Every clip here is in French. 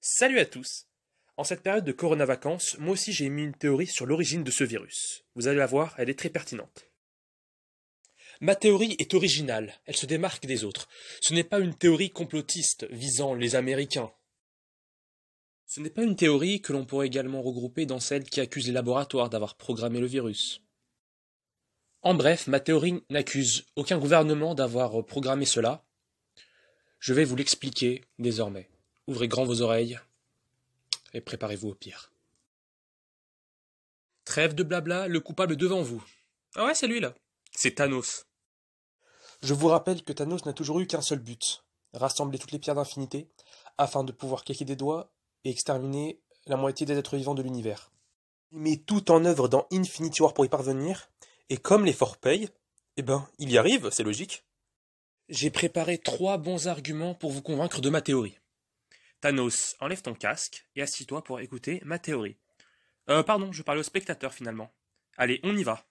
Salut à tous! En cette période de Corona-Vacances, moi aussi j'ai émis une théorie sur l'origine de ce virus. Vous allez la voir, elle est très pertinente. Ma théorie est originale, elle se démarque des autres. Ce n'est pas une théorie complotiste visant les Américains. Ce n'est pas une théorie que l'on pourrait également regrouper dans celle qui accuse les laboratoires d'avoir programmé le virus. En bref, ma théorie n'accuse aucun gouvernement d'avoir programmé cela. Je vais vous l'expliquer désormais. Ouvrez grand vos oreilles et préparez-vous au pire. Trêve de blabla, le coupable est devant vous. Ah ouais, c'est lui là. C'est Thanos. Je vous rappelle que Thanos n'a toujours eu qu'un seul but, rassembler toutes les pierres d'infinité, afin de pouvoir claquer des doigts et exterminer la moitié des êtres vivants de l'univers. Il met tout en œuvre dans Infinity War pour y parvenir, et comme l'effort paye, il y arrive, c'est logique. J'ai préparé 3 bons arguments pour vous convaincre de ma théorie. Thanos, enlève ton casque et assis-toi pour écouter ma théorie. Pardon, je parlais au spectateur finalement. Allez, on y va.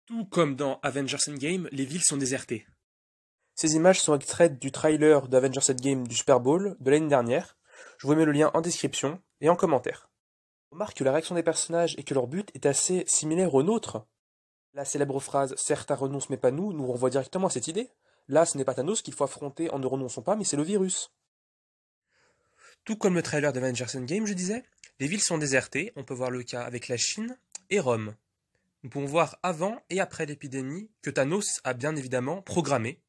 Tout comme dans Avengers Endgame, les villes sont désertées. Ces images sont extraites du trailer d'Avengers Endgame du Super Bowl de l'année dernière. Je vous mets le lien en description et en commentaire. On remarque que la réaction des personnages et que leur but est assez similaire au nôtre. La célèbre phrase « Certains renoncent mais pas nous » nous renvoie directement à cette idée. Là, ce n'est pas Thanos qu'il faut affronter en ne renonçant pas, mais c'est le virus. Tout comme le trailer d'Avengers Endgame, je disais, les villes sont désertées, on peut voir le cas avec la Chine et Rome. Nous pouvons voir avant et après l'épidémie que Thanos a bien évidemment programmé.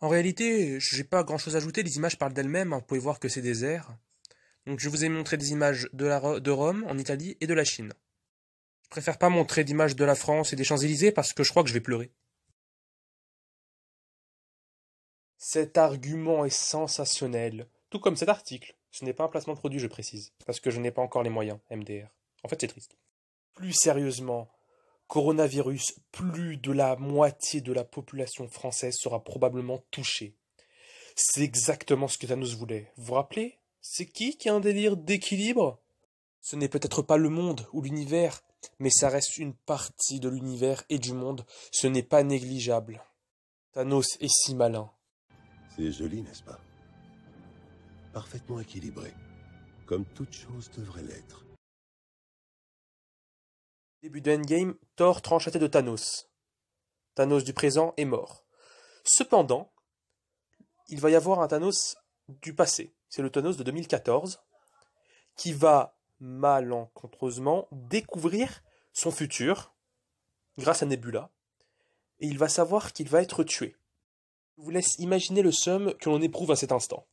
En réalité, j'ai pas grand chose à ajouter, les images parlent d'elles-mêmes, vous pouvez voir que c'est désert. Donc je vous ai montré des images de Rome, en Italie et de la Chine. Je préfère pas montrer d'images de la France et des Champs-Élysées parce que je crois que je vais pleurer. Cet argument est sensationnel, tout comme cet article. Ce n'est pas un placement de produit, je précise, parce que je n'ai pas encore les moyens, MDR. En fait, c'est triste. Plus sérieusement, coronavirus, plus de la moitié de la population française sera probablement touchée. C'est exactement ce que Thanos voulait. Vous vous rappelez? C'est qui a un délire d'équilibre? Ce n'est peut-être pas le monde ou l'univers, mais ça reste une partie de l'univers et du monde. Ce n'est pas négligeable. Thanos est si malin. C'est joli, n'est-ce pas? Parfaitement équilibré, comme toute chose devrait l'être. Début de Endgame, Thor tranche la tête de Thanos. Thanos du présent est mort. Cependant, il va y avoir un Thanos du passé. C'est le Thanos de 2014 qui va malencontreusement découvrir son futur grâce à Nebula et il va savoir qu'il va être tué. Je vous laisse imaginer le seum que l'on éprouve à cet instant.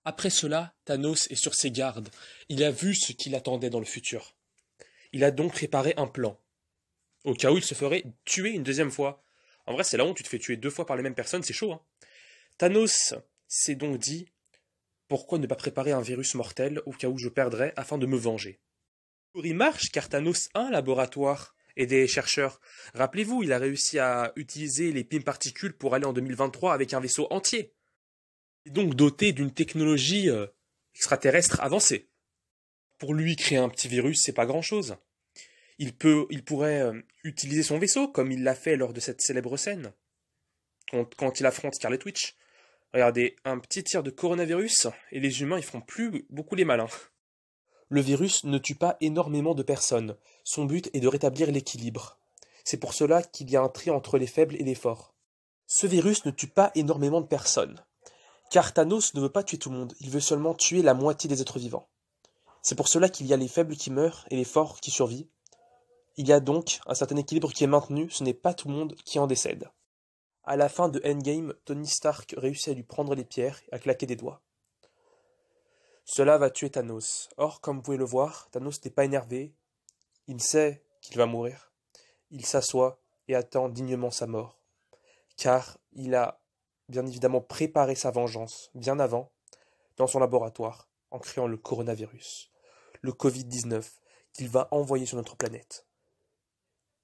Après cela, Thanos est sur ses gardes. Il a vu ce qu'il attendait dans le futur. Il a donc préparé un plan. Au cas où il se ferait tuer une deuxième fois. En vrai, c'est là où tu te fais tuer 2 fois par les mêmes personnes, c'est chaud, hein. Thanos s'est donc dit « Pourquoi ne pas préparer un virus mortel au cas où je perdrais afin de me venger ?» Il marche car Thanos a un laboratoire et des chercheurs. Rappelez-vous, il a réussi à utiliser les PIM particules pour aller en 2023 avec un vaisseau entier. Il est donc doté d'une technologie extraterrestre avancée. Pour lui, créer un petit virus, c'est pas grand-chose. Il pourrait utiliser son vaisseau, comme il l'a fait lors de cette célèbre scène, quand il affronte Scarlet Witch. Regardez, un petit tir de coronavirus, et les humains ils feront plus beaucoup les malins. Le virus ne tue pas énormément de personnes. Son but est de rétablir l'équilibre. C'est pour cela qu'il y a un tri entre les faibles et les forts. Ce virus ne tue pas énormément de personnes. Car Thanos ne veut pas tuer tout le monde, il veut seulement tuer la moitié des êtres vivants. C'est pour cela qu'il y a les faibles qui meurent et les forts qui survivent. Il y a donc un certain équilibre qui est maintenu, ce n'est pas tout le monde qui en décède. À la fin de Endgame, Tony Stark réussit à lui prendre les pierres et à claquer des doigts. Cela va tuer Thanos. Or, comme vous pouvez le voir, Thanos n'est pas énervé. Il sait qu'il va mourir. Il s'assoit et attend dignement sa mort. Car il a bien évidemment préparé sa vengeance bien avant, dans son laboratoire, en créant le coronavirus, le Covid-19, qu'il va envoyer sur notre planète.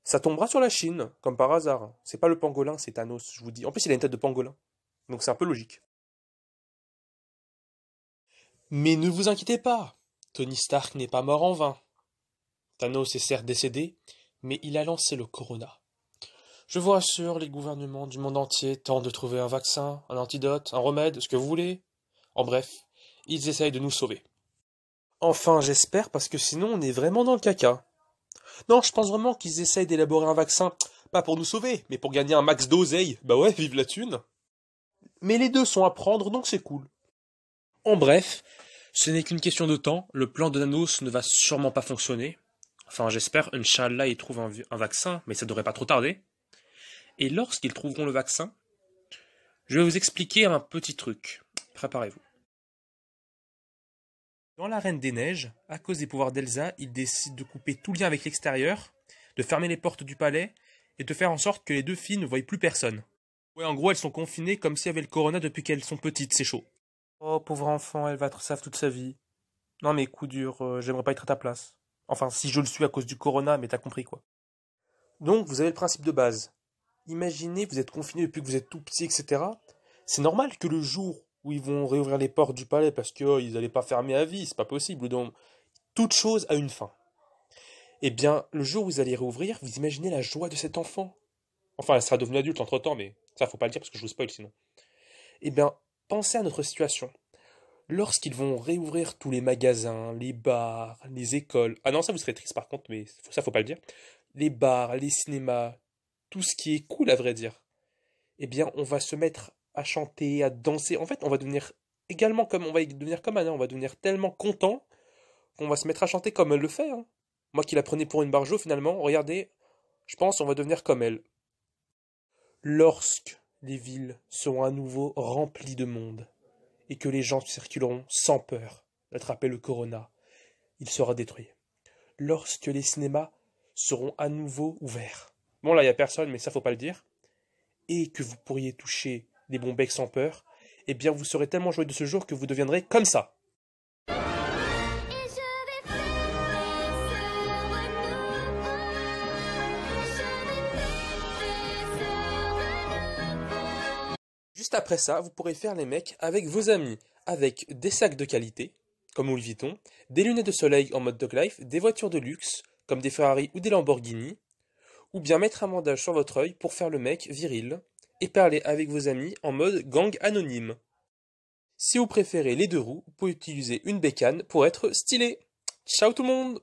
Ça tombera sur la Chine, comme par hasard. C'est pas le pangolin, c'est Thanos, je vous dis. En plus, il a une tête de pangolin. Donc c'est un peu logique. Mais ne vous inquiétez pas, Tony Stark n'est pas mort en vain. Thanos est certes décédé, mais il a lancé le corona. Je vous rassure, les gouvernements du monde entier tentent de trouver un vaccin, un antidote, un remède, ce que vous voulez. En bref, ils essayent de nous sauver. Enfin, j'espère, parce que sinon on est vraiment dans le caca. Non, je pense vraiment qu'ils essayent d'élaborer un vaccin, pas pour nous sauver, mais pour gagner un max d'oseille. Bah ouais, vive la thune. Mais les deux sont à prendre, donc c'est cool. En bref, ce n'est qu'une question de temps, le plan de Thanos ne va sûrement pas fonctionner. Enfin, j'espère, Inch'Allah, ils trouvent un vaccin, mais ça devrait pas trop tarder. Et lorsqu'ils trouveront le vaccin, je vais vous expliquer un petit truc. Préparez-vous. Dans la Reine des Neiges, à cause des pouvoirs d'Elsa, ils décident de couper tout lien avec l'extérieur, de fermer les portes du palais, et de faire en sorte que les deux filles ne voient plus personne. Ouais, en gros, elles sont confinées comme s'il y avait le corona depuis qu'elles sont petites, c'est chaud. Oh, pauvre enfant, elle va être save toute sa vie. Non mais coup dur, j'aimerais pas être à ta place. Enfin, si je le suis à cause du corona, mais t'as compris quoi. Donc, vous avez le principe de base. Imaginez, vous êtes confiné depuis que vous êtes tout petit, etc. C'est normal que le jour où ils vont réouvrir les portes du palais, parce que ils n'allaient pas fermer à vie, c'est pas possible. Donc, toute chose a une fin. Eh bien, le jour où vous allez réouvrir, vous imaginez la joie de cet enfant. Enfin, elle sera devenue adulte entre-temps, mais ça, faut pas le dire parce que je vous spoil sinon. Eh bien, pensez à notre situation. Lorsqu'ils vont réouvrir tous les magasins, les bars, les écoles. Ah non, ça vous serez triste par contre, mais ça faut pas le dire. Les bars, les cinémas, tout ce qui est cool à vrai dire. Eh bien, on va se mettre à chanter, à danser. En fait, on va devenir également comme on va devenir comme Anna. On va devenir tellement content qu'on va se mettre à chanter comme elle le fait, hein. Moi qui la prenais pour une barjo finalement, regardez, je pense on va devenir comme elle. Lorsque les villes seront à nouveau remplies de monde et que les gens circuleront sans peur d'attraper le corona, il sera détruit. Lorsque les cinémas seront à nouveau ouverts. Bon là, il n'y a personne, mais ça faut pas le dire. Et que vous pourriez toucher des bons becs sans peur, eh bien vous serez tellement joyeux de ce jour que vous deviendrez comme ça. Juste après ça, vous pourrez faire les mecs avec vos amis, avec des sacs de qualité, comme Louis Vuitton, des lunettes de soleil en mode dog life, des voitures de luxe, comme des Ferrari ou des Lamborghini, ou bien mettre un bandage sur votre œil pour faire le mec viril, et parler avec vos amis en mode gang anonyme. Si vous préférez les deux roues, vous pouvez utiliser une bécane pour être stylé. Ciao tout le monde!